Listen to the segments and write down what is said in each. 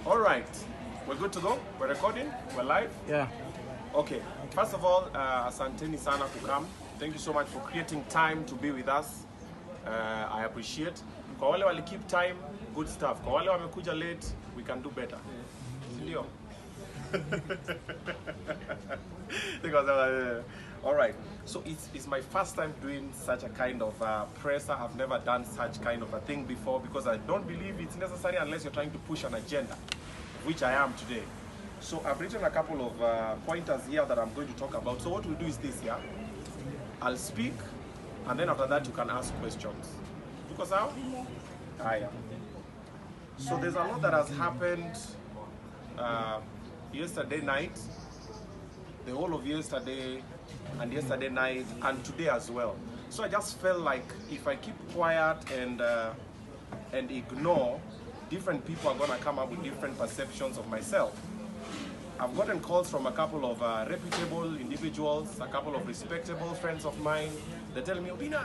All right, we're good to go. We're recording. We're live. Yeah. Okay. First of all, asanteni sana kukam. Thank you so much for creating time to be with us. I appreciate. Kwa wale wali keep time, good stuff. Kwa wale wamekuja late, we can do better. Sindio? All right. So it's my first time doing such a kind of presser. I've never done such kind of a thing before because I don't believe it's necessary unless you're trying to push an agenda, which I am today. So I've written a couple of pointers here that I'm going to talk about. So what we'll do is this, yeah? I'll speak, and then after that you can ask questions. Because how? So there's a lot that has happened yesterday night, the whole of yesterday, and yesterday night, and today as well. So I just felt like if I keep quiet and ignore, different people are gonna come up with different perceptions of myself. I've gotten calls from a couple of reputable individuals, a couple of respectable friends of mine. They're telling me, Obinna,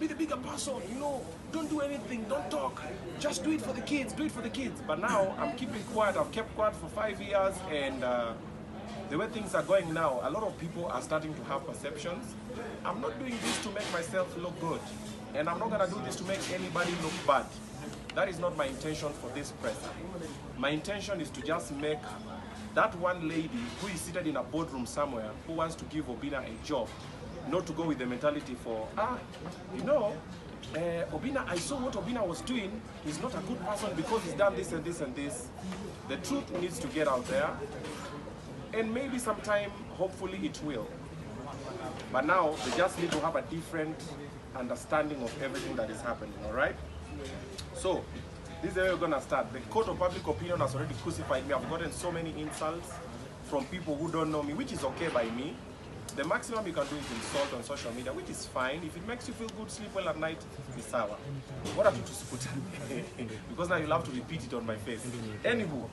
be the bigger person, you know, don't do anything, don't talk, just do it for the kids, do it for the kids. But now I'm keeping quiet. I've kept quiet for 5 years, and the way things are going now, a lot of people are starting to have perceptions. I'm not doing this to make myself look good, and I'm not gonna do this to make anybody look bad. That is not my intention for this press. My intention is to just make that one lady who is seated in a boardroom somewhere who wants to give Obinna a job, not to go with the mentality for, you know, Obinna, I saw what Obinna was doing. He's not a good person because he's done this and this and this. The truth needs to get out there, and maybe sometime, hopefully it will. But now, they just need to have a different understanding of everything that is happening, all right? So, this is where we're gonna start. The court of public opinion has already crucified me. I've gotten so many insults from people who don't know me, which is okay by me. The maximum you can do is insult on social media, which is fine. If it makes you feel good, sleep well at night, it's sour. What have you to put? Because now you'll have to repeat it on my face. Anywho,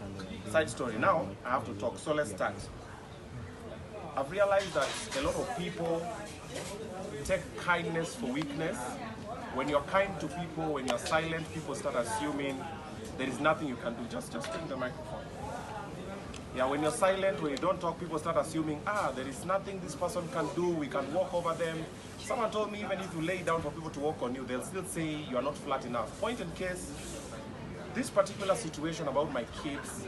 side story. Now I have to talk, so let's start. I've realized that a lot of people take kindness for weakness. When you're kind to people, when you're silent, people start assuming there is nothing you can do. Just take the microphone. Yeah, when you're silent, when you don't talk, people start assuming, there is nothing this person can do, we can walk over them. Someone told me even if you lay down for people to walk on you, they'll still say you are not flat enough. Point in case, this particular situation about my kids,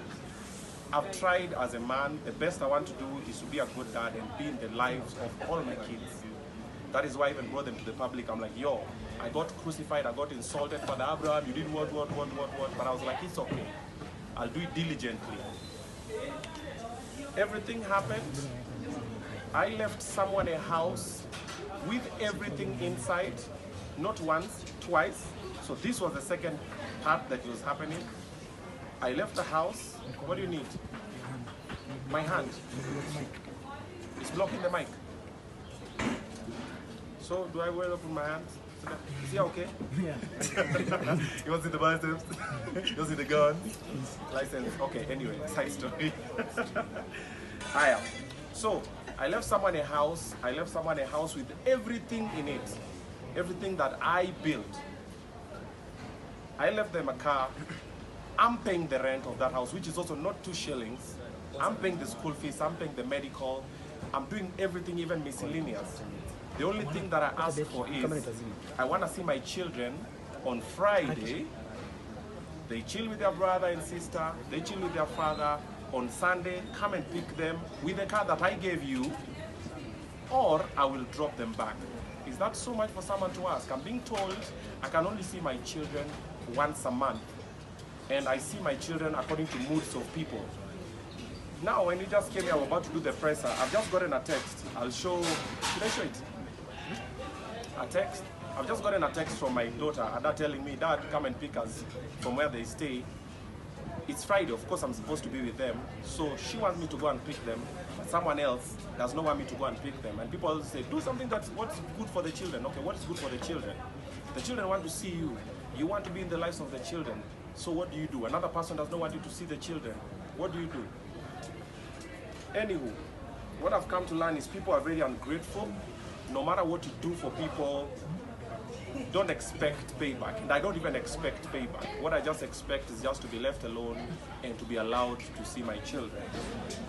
I've tried as a man, the best I want to do is to be a good dad and be in the lives of all my kids. That is why I even brought them to the public. I'm like, yo, I got crucified, I got insulted, Father Abraham, you did what, but I was like, it's okay. I'll do it diligently. Everything happened. I left someone a house with everything inside, not once, twice. So this was the second part that was happening. I left the house. What do you need? My hand. It's blocking the mic. So do I wear it with my hands? Is he okay? Yeah. You want to see the biceps? You want to see the gun? License. Okay, anyway, side story. So, I left someone a house. I left someone a house with everything in it. Everything that I built. I left them a car. I'm paying the rent of that house, which is also not 2 shillings. I'm paying the school fees. I'm paying the medical. I'm doing everything, even miscellaneous. The only thing that I ask for is, I want to see my children on Friday. They chill with their brother and sister. They chill with their father. On Sunday, come and pick them with the car that I gave you, or I will drop them back. Is that so much for someone to ask? I'm being told I can only see my children once a month. And I see my children according to moods of people. Now, when you just came here, I'm about to do the presser. I've just gotten a text. I'll show, should I show it? A text. I've just gotten a text from my daughter, Ada, telling me, Dad, come and pick us from where they stay. It's Friday, of course I'm supposed to be with them. So she wants me to go and pick them, but someone else does not want me to go and pick them. And people always say, do something that's what's good for the children. Okay, what is good for the children? The children want to see you. You want to be in the lives of the children. So what do you do? Another person does not want you to see the children. What do you do? Anywho, what I've come to learn is people are very ungrateful. No matter what you do for people, don't expect payback, and I don't even expect payback. What I just expect is just to be left alone and to be allowed to see my children.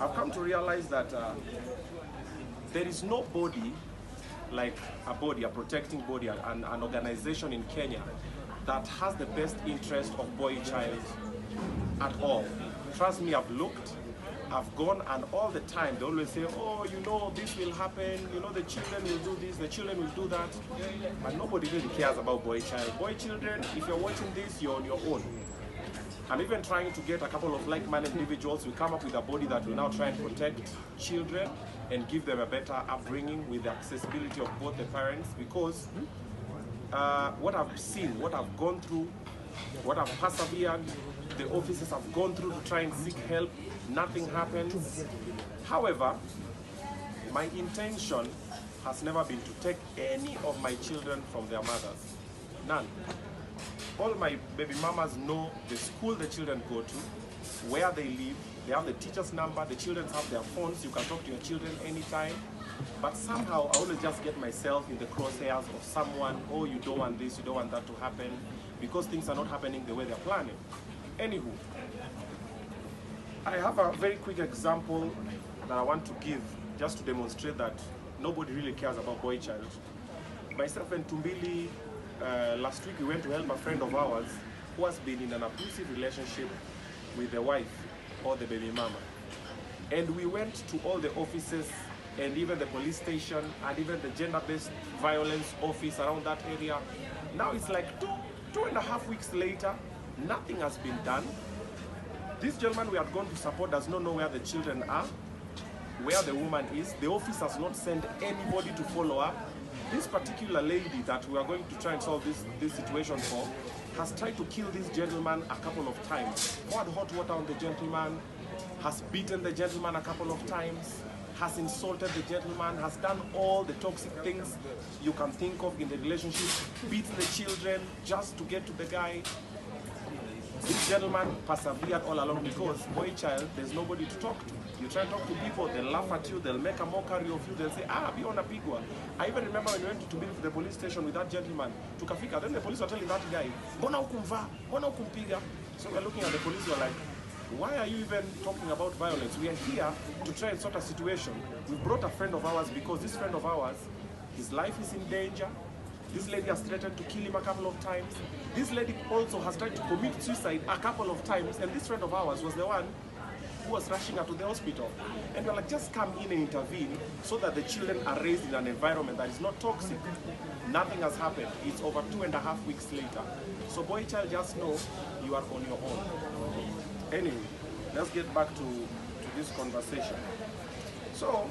I've come to realize that there is no body like a protecting body, an organization in Kenya that has the best interest of boy child at all. Trust me, I've looked, I've gone, and all the time they always say, oh, you know, this will happen, you know, the children will do this, the children will do that. But nobody really cares about boy child. Boy children, if you're watching this, you're on your own. I'm even trying to get a couple of like-minded individuals. We come up with a body that will now try and protect children and give them a better upbringing with the accessibility of both the parents, because what I've seen, what I've gone through, what I've persevered, the officers have gone through to try and seek help, nothing happens. However, my intention has never been to take any of my children from their mothers. None. All my baby mamas know the school the children go to, where they live, they have the teacher's number, the children have their phones, you can talk to your children anytime. But somehow I always just get myself in the crosshairs of someone, oh, you don't want this, you don't want that to happen, because things are not happening the way they're planning. Anywho, I have a very quick example that I want to give just to demonstrate that nobody really cares about boy child. Myself and Tumbili, last week we went to help a friend of ours who has been in an abusive relationship with the wife or the baby mama. And we went to all the offices and even the police station and even the gender-based violence office around that area. Now it's like two and a half weeks later, nothing has been done. This gentleman we had gone to support does not know where the children are, where the woman is. The office has not sent anybody to follow up. This particular lady that we are going to try and solve this situation for has tried to kill this gentleman a couple of times, poured hot water on the gentleman, has beaten the gentleman a couple of times, has insulted the gentleman, has done all the toxic things you can think of in the relationship, beats the children just to get to the guy. This gentleman persevered all along because boy child, there's nobody to talk to. You try to talk to people, they'll laugh at you, they'll make a mockery of you, they'll say, ah, be on a pigwa. I even remember when we went to the police station with that gentleman, tukafika, then the police were telling that guy, mbona hukumvaa, mbona hukumpiga? So we're looking at the police, we're like, why are you even talking about violence? We are here to try and sort a situation. We brought a friend of ours because this friend of ours, his life is in danger. This lady has threatened to kill him a couple of times. This lady also has tried to commit suicide a couple of times, and this friend of ours was the one who was rushing her to the hospital. And we're like, just come in and intervene so that the children are raised in an environment that is not toxic. Nothing has happened. It's over 2.5 weeks later. So boy child, just know you are on your own. Anyway, let's get back to this conversation. So,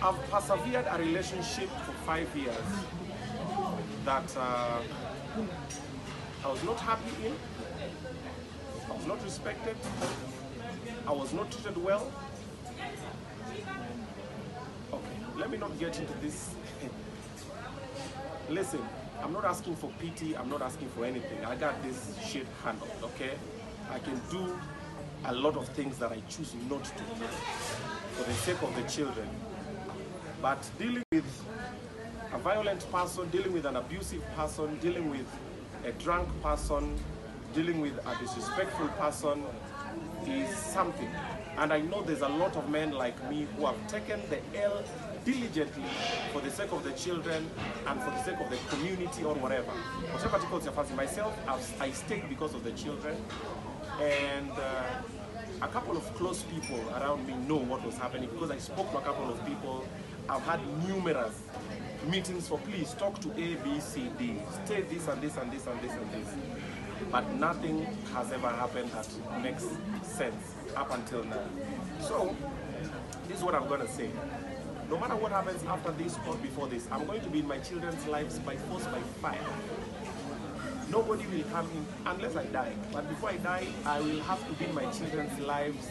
I've persevered a relationship for 5 years that I was not happy in, I was not respected, I was not treated well. Okay, let me not get into this. Listen, I'm not asking for pity, I'm not asking for anything. I got this shit handled, okay? I can do a lot of things that I choose not to do for the sake of the children. But dealing with a violent person, dealing with an abusive person, dealing with a drunk person, dealing with a disrespectful person is something. And I know there's a lot of men like me who have taken the L diligently for the sake of the children and for the sake of the community or whatever. Whatever tickles your fancy. Myself, I stayed because of the children. And a couple of close people around me know what was happening because I spoke to a couple of people. I've had numerous meetings for please talk to A, B, C, D, stay this and this and this and this and this. But nothing has ever happened that makes sense up until now. So, this is what I'm going to say. No matter what happens after this or before this, I'm going to be in my children's lives by force, by fire. Nobody will come in unless I die. But before I die, I will have to be in my children's lives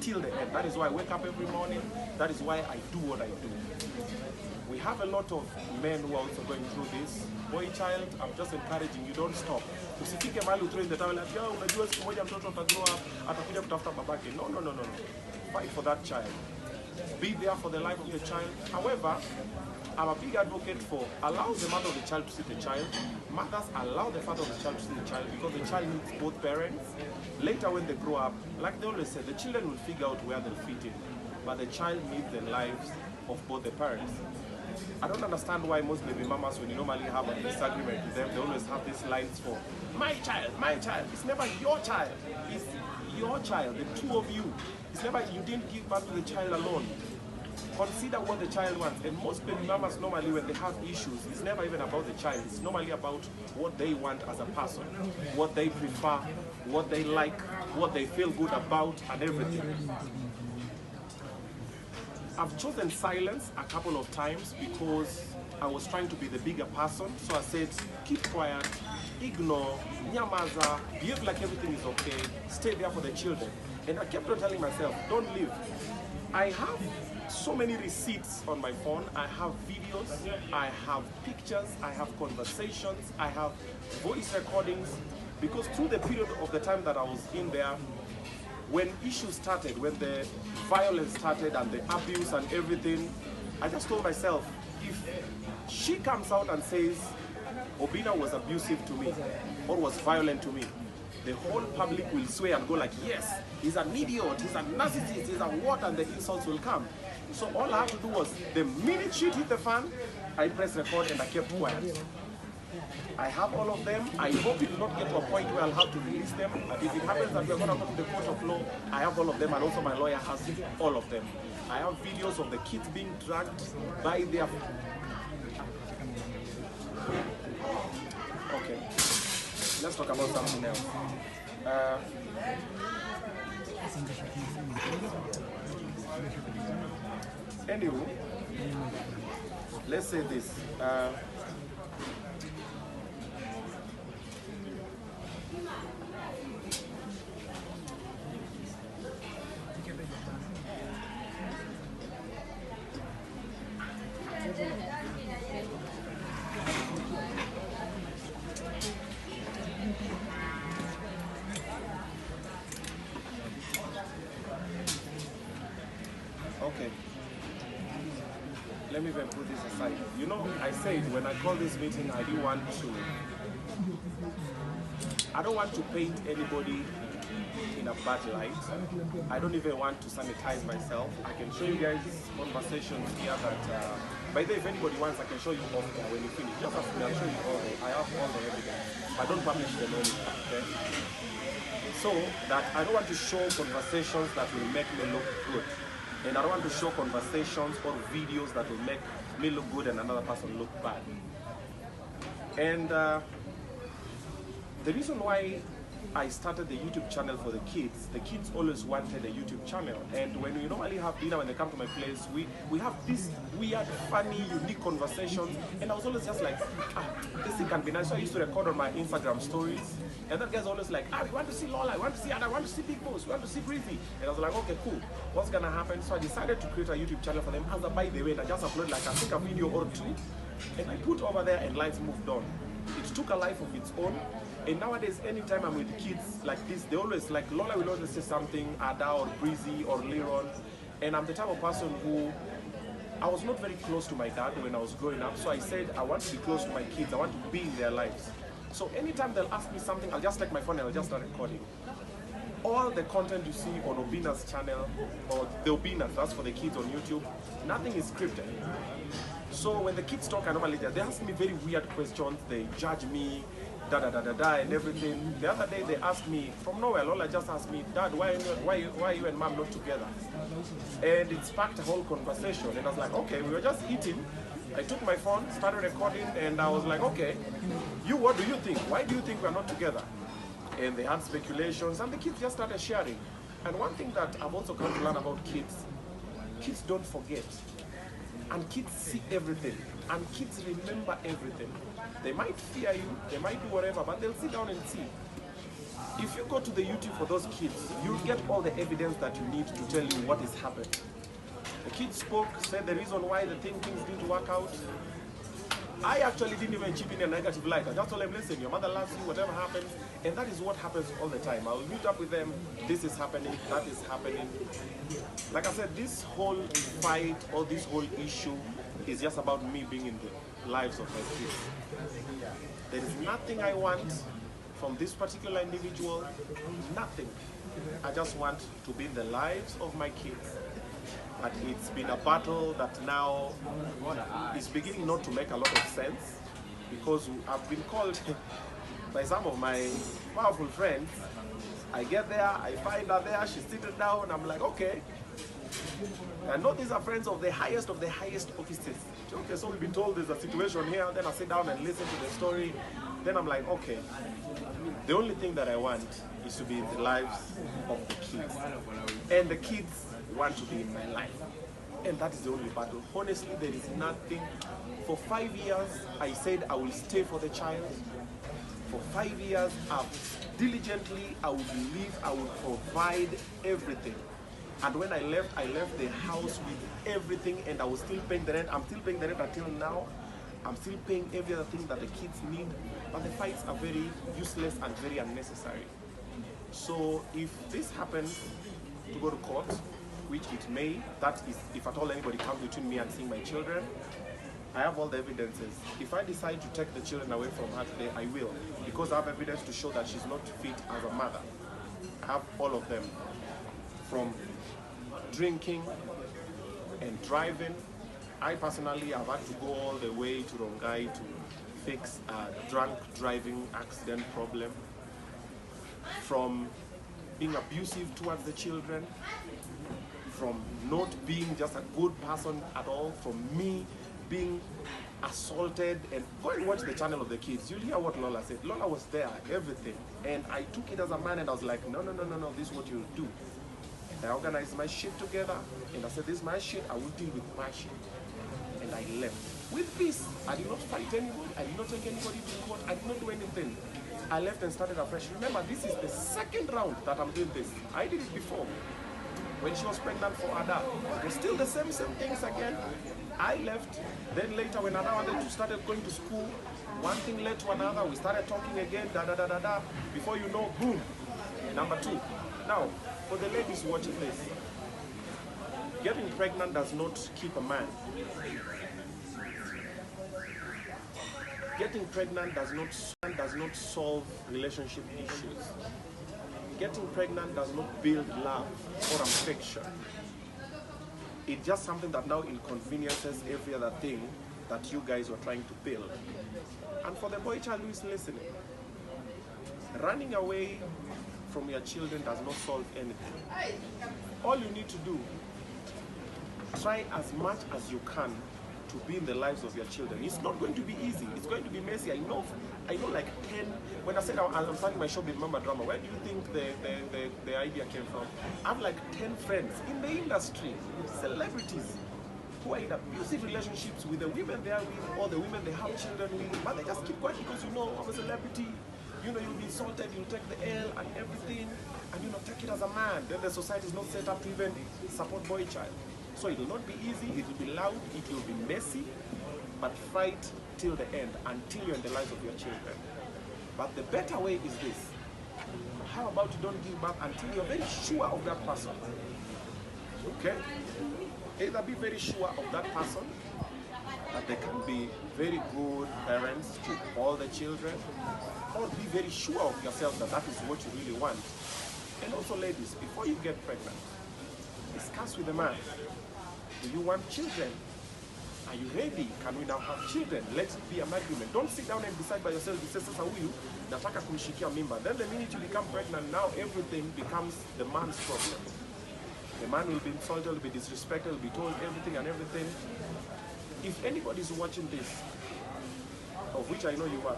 till the end. That is why I wake up every morning. That is why I do what I do. We have a lot of men who are also going through this. Boy child, I'm just encouraging you, don't stop. Usifike mahali throw in the towel like, unajua siku moja mtoto atagrow up, atakuja kutafuta babake. No. Fight for that child. Be there for the life of your child. However, I'm a big advocate for allow the mother of the child to see the child. Mothers allow the father of the child to see the child because the child needs both parents. Later when they grow up, like they always say, the children will figure out where they'll fit in. But the child needs the lives of both the parents. I don't understand why most baby mamas, when you normally have a disagreement with them, they always have these lines for, my child, my child. It's never your child. It's your child, the two of you. It's never, you didn't give birth to the child alone. Consider what the child wants. And most baby mamas normally when they have issues, it's never even about the child. It's normally about what they want as a person, what they prefer, what they like, what they feel good about, and everything. I've chosen silence a couple of times because I was trying to be the bigger person. So I said, keep quiet, ignore, nyamaza, behave like everything is okay, stay there for the children. And I kept on telling myself, don't leave. I have so many receipts on my phone. I have videos, I have pictures, I have conversations, I have voice recordings. Because through the period of the time that I was in there, when issues started, when the violence started and the abuse and everything, I just told myself, if she comes out and says, Obinna was abusive to me or was violent to me, the whole public will swear and go like, yes, he's an idiot, he's a narcissist, he's a what, and the insults will come. So all I had to do was, the minute shit hit the fan, I pressed record and I kept quiet. I have all of them. I hope it will not get to a point where I'll have to release them. If it happens that we're going to go to the court of law, I have all of them, and also my lawyer has all of them. I have videos of the kids being dragged by their... Okay, let's talk about something else. Anyway, let's say this. Okay, let me even put this aside. You know, I said when I called this meeting, I don't want to paint anybody in a bad light. I don't even want to sanitize myself. I can show you guys conversations here that, by the way, if anybody wants, I can show you off there when you finish. Just ask me, I'll show you all I have all the evidence. I don't publish them anymore, okay? So that I don't want to show conversations that will make me look good. And I don't want to show conversations or videos that will make me look good and another person look bad. And the reason why I started the YouTube channel for the kids always wanted a YouTube channel. And when we normally have dinner, when they come to my place, we have this weird, funny, unique conversations. And I was always just like, this thing can be nice. So I used to record on my Instagram stories. And that guy's always like, we want to see Lola, we want to see Anna, we want to see Big Boss, we want to see Breezy. And I was like, okay, cool. What's gonna happen? So I decided to create a YouTube channel for them. As a by the way, I just uploaded like I think a video or two. And I put over there and life moved on. It took a life of its own. And nowadays, anytime I'm with kids like this, they always like, Lola will always say something, Ada or Breezy or Liron. And I'm the type of person who, I was not very close to my dad when I was growing up. So I said, I want to be close to my kids. I want to be in their lives. So anytime they'll ask me something, I'll just take my phone and I'll just start recording. All the content you see on Obinna's channel, or the Obinnas, that's for the kids on YouTube, nothing is scripted. So when the kids talk, I normally they ask me very weird questions, they judge me, and everything. The other day they asked me, from nowhere, Lola just asked me, Dad, why are you and Mom not together? And it sparked a whole conversation. And I was like, okay, we were just eating. I took my phone, started recording, and I was like, okay, what do you think? Why do you think we're not together? And they had speculations, and the kids just started sharing. And one thing that I've also come to learn about kids don't forget. And kids see everything. And kids remember everything. They might fear you, they might do whatever, but they'll sit down and see. If you go to the YouTube for those kids, you'll get all the evidence that you need to tell you what is happening. The kids spoke, said the reason why the things didn't work out. I actually didn't even chip in a negative light. I just told them, listen, your mother loves you, whatever happens. And that is what happens all the time. I will meet up with them, this is happening, that is happening. Like I said, this whole fight or this whole issue is just about me being in the lives of my kids. There is nothing I want from this particular individual, nothing. I just want to be in the lives of my kids. But it's been a battle that now is beginning not to make a lot of sense, because I've been called by some of my powerful friends. I get there, I find her there, she's sitting down, I'm like, okay. I know these are friends of the highest offices. Okay, so we've been told there's a situation here, then I sit down and listen to the story. Then I'm like, okay, the only thing that I want is to be in the lives of the kids. And the kids want to be in my life. And that is the only battle. Honestly, there is nothing. For 5 years, I said I will stay for the child. For 5 years, diligently, I would live, I would provide everything. And when I left the house with everything, and I was still paying the rent. I'm still paying the rent until now. I'm still paying every other thing that the kids need. But the fights are very useless and very unnecessary. So if this happens to go to court, which it may, that is if at all anybody comes between me and seeing my children, I have all the evidences. If I decide to take the children away from her today, I will, because I have evidence to show that she's not fit as a mother. I have all of them, from drinking and driving. I personally have had to go all the way to Rongai to fix a drunk driving accident problem, from being abusive towards the children, from not being just a good person at all, from me being assaulted. And go and watch the channel of the kids. You'll hear what Lola said. Lola was there, everything. And I took it as a man and I was like, no, this is what you'll do. And I organized my shit together and I said, this is my shit, I will deal with my shit. And I left. With peace. I did not fight anybody, I did not take anybody to court, I did not do anything. I left and started afresh. Remember, this is the second round that I'm doing this. I did it before. When she was pregnant for Ada, it was still the same things again. I left. Then later, when Ada wanted to start going to school, one thing led to another. We started talking again, Before you know, boom, number 2. Now, for the ladies watching this, getting pregnant does not keep a man. Getting pregnant does not solve relationship issues. Getting pregnant does not build love or affection. It's just something that now inconveniences every other thing that you guys were trying to build. And for the boy child who is listening, running away from your children does not solve anything. All you need to do, try as much as you can to be in the lives of your children. It's not going to be easy. It's going to be messy. I know like 10, when I said I'm starting my show with Mama Drama, where do you think the idea came from? I have like 10 friends in the industry, celebrities, who are in abusive relationships with the women they are with, or the women they have children with, but they just keep quiet because, I'm a celebrity. You'll be insulted, you'll take the L and everything, and take it as a man. Then the society is not set up to even support boy child. So it will not be easy, it will be loud, it will be messy, but fight till the end, until you're in the lives of your children. But the better way is this. How about you don't give back until you're very sure of that person? Okay? Either be very sure of that person, that they can be very good parents to all the children, or be very sure of yourself that that is what you really want. And also, ladies, before you get pregnant, discuss with the man. Do you want children? Are you ready? Can we now have children? Let it be an agreement. Don't sit down and decide by yourself. You say, sasa huyu nataka kumshikia mimba. Then the minute you become pregnant, now everything becomes the man's problem. The man will be insulted, will be disrespected, will be told everything and everything. If anybody is watching this, of which I know you are,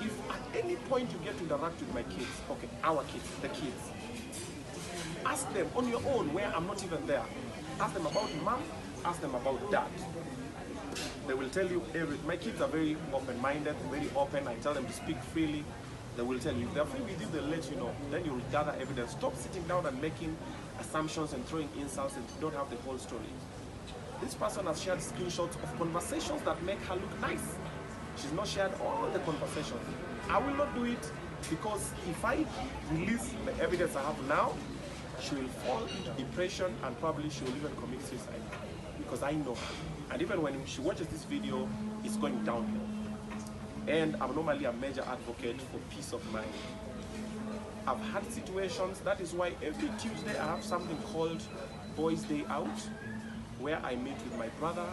if at any point you get to interact with my kids, okay, our kids, the kids, ask them on your own where I'm not even there. Ask them about mom, ask them about dad. They will tell you everything. My kids are very open-minded, very open. I tell them to speak freely. They will tell you. If they're free with you, they'll let you know. Then you'll gather evidence. Stop sitting down and making assumptions and throwing insults and you don't have the whole story. This person has shared screenshots of conversations that make her look nice. She's not shared all the conversations. I will not do it because if I release the evidence I have now, she will fall into depression and probably she will even commit suicide. because I know her. And even when she watches this video, it's going downhill. And I'm normally a major advocate for peace of mind. I've had situations, that is why every Tuesday I have something called Boys Day Out, where I meet with my brother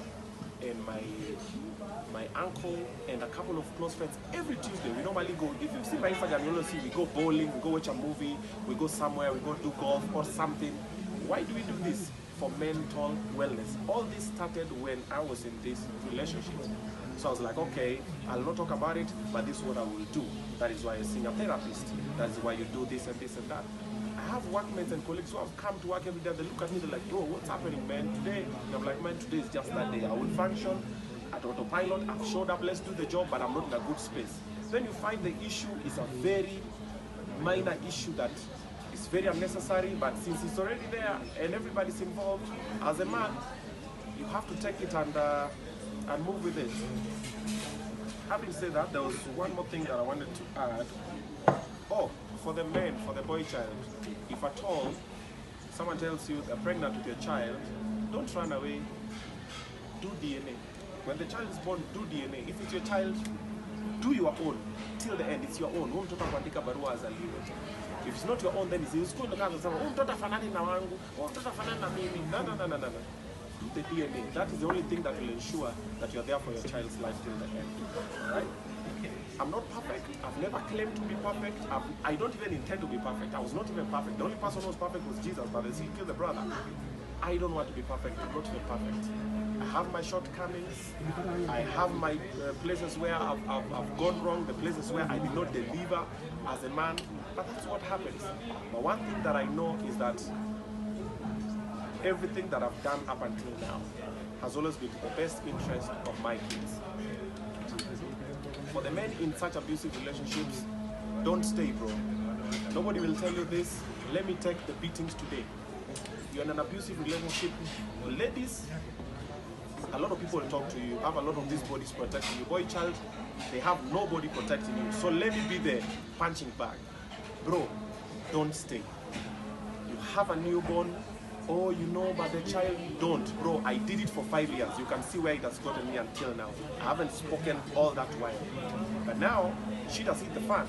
and my uncle and a couple of close friends. Every Tuesday we normally go, if you see my Instagram, you'll see we go bowling, we go watch a movie, we go somewhere, we go do golf or something. Why do we do this? For mental wellness. All this started when I was in this relationship. So I was like, okay, I'll not talk about it, but this is what I will do. That is why I sing a therapist. That is why you do this and this and that. I have workmates and colleagues who have come to work every day. They look at me, they're like, bro, what's happening, man, today? And I'm like, man, today is just that day. I will function at autopilot. I've showed up, let's do the job, but I'm not in a good space. Then you find the issue is a very minor issue that is very unnecessary, but since it's already there and everybody's involved, as a man, you have to take it and move with it. Having said that, there was one more thing that I wanted to add. Oh, for the men, for the boy child, if at all someone tells you they're pregnant with your child, don't run away. Do DNA. When the child is born, do DNA. If it's your child, do your own till the end. It's your own. If it's not your own, then it's going to come and say, no. Do the DNA. That is the only thing that will ensure that you're there for your child's life till the end. Right? I'm not perfect. I've never claimed to be perfect. I don't even intend to be perfect. I was not even perfect. The only person who was perfect was Jesus, but he killed the brother. I don't want to be perfect. I'm not even perfect. I have my shortcomings. I have my places where I've gone wrong, the places where I did not deliver as a man. But that's what happens. But one thing that I know is that everything that I've done up until now has always been to the best interest of my kids. For the men in such abusive relationships, don't stay, bro. Nobody will tell you this. Let me take the beatings today. You're in an abusive relationship. Ladies, a lot of people talk to you, have a lot of these bodies protecting you. Boy child, they have nobody protecting you. So let me be the punching bag. Bro, don't stay. You have a newborn. Oh, you know, but the child, don't. Bro, I did it for 5 years. You can see where it has gotten me until now. I haven't spoken all that while. But now, shit has hit the fan.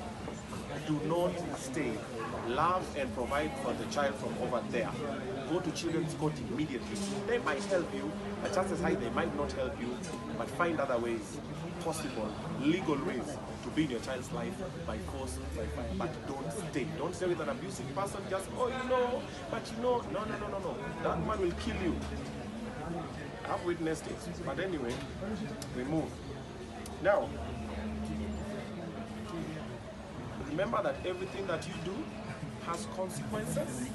Do not stay. Love and provide for the child from over there. Go to children's court immediately. They might help you, but chances high they might not help you, but find other ways, possible, legal ways to be in your child's life by force, by fire. But don't stay. Don't stay with an abusive person just, oh, you know, but you know, no. That man will kill you. I've witnessed it. But anyway, we move. Now, remember that everything that you do has consequences.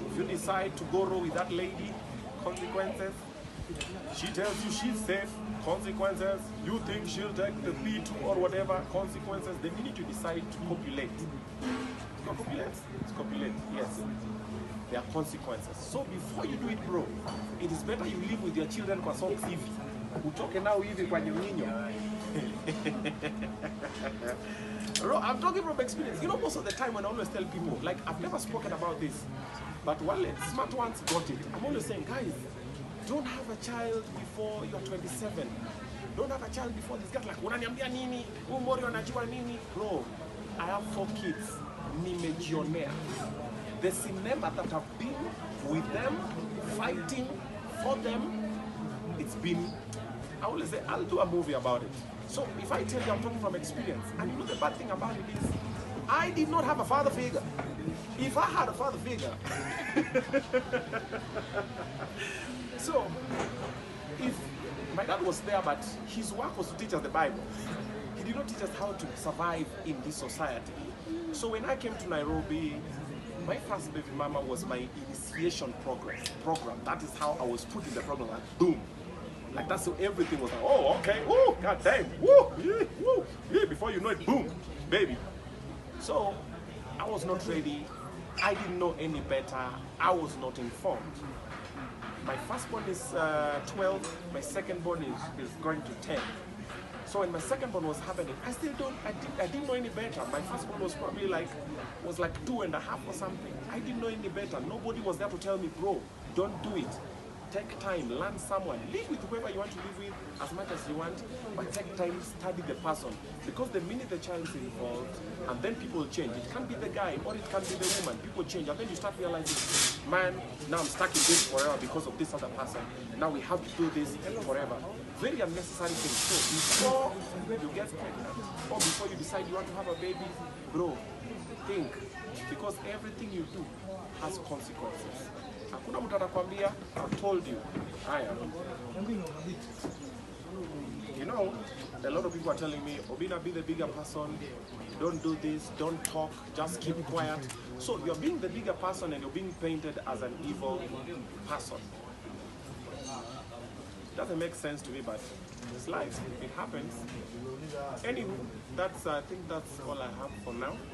If you decide to go row with that lady, consequences. She tells you she's safe, consequences. You think she'll take the B2 or whatever, consequences. The minute you decide to copulate, copulate, yes. There are consequences. So before you do it, bro, it is better you live with your children kwa socks hivi. Utoke now hivi kwa nyinyo. Bro, I'm talking from experience. You know, most of the time when I always tell people, like, I've never spoken about this, but one smart ones got it. I'm always saying, guys, don't have a child before you're 27. Don't have a child before this guy. Like, unaniambia nini? Umori wanajua nini? Bro, I have 4 kids. Nimejionea. The cinema that I've been with them, fighting for them, it's been, I always say, I'll do a movie about it. So if I tell you I'm talking from experience, and you know the bad thing about it is, I did not have a father figure. If I had a father figure, so if my dad was there, but his work was to teach us the Bible. He did not teach us how to survive in this society. So when I came to Nairobi, my first baby mama was my initiation program. That is how I was put in the program, like boom. Like that's how everything was like, oh, okay, woo, god damn, woo, yeah, woo, yeah, before you know it, boom, baby. So I was not ready. I didn't know any better. I was not informed. My firstborn is 12. My secondborn is going to 10. So when my secondborn was happening, I didn't know any better. My firstborn was probably like 2.5 or something. I didn't know any better. Nobody was there to tell me, bro, don't do it. Take time, learn someone, live with whoever you want to live with as much as you want, but take time, study the person. Because the minute the child is involved, and then people change. It can be the guy or it can be the woman. People change, and then you start realizing, man, now I'm stuck in this forever because of this other person. Now we have to do this forever. Very unnecessary things. So before you get pregnant, or before you decide you want to have a baby, bro, think. Because everything you do has consequences. Hakuna mtu atakwambia, I told you. Haya. You know, a lot of people are telling me, Obinna, be the bigger person, don't do this, don't talk, just keep quiet. So you're being the bigger person and you're being painted as an evil person. Doesn't make sense to me, but it's life. It happens. Anywho, I think that's all I have for now.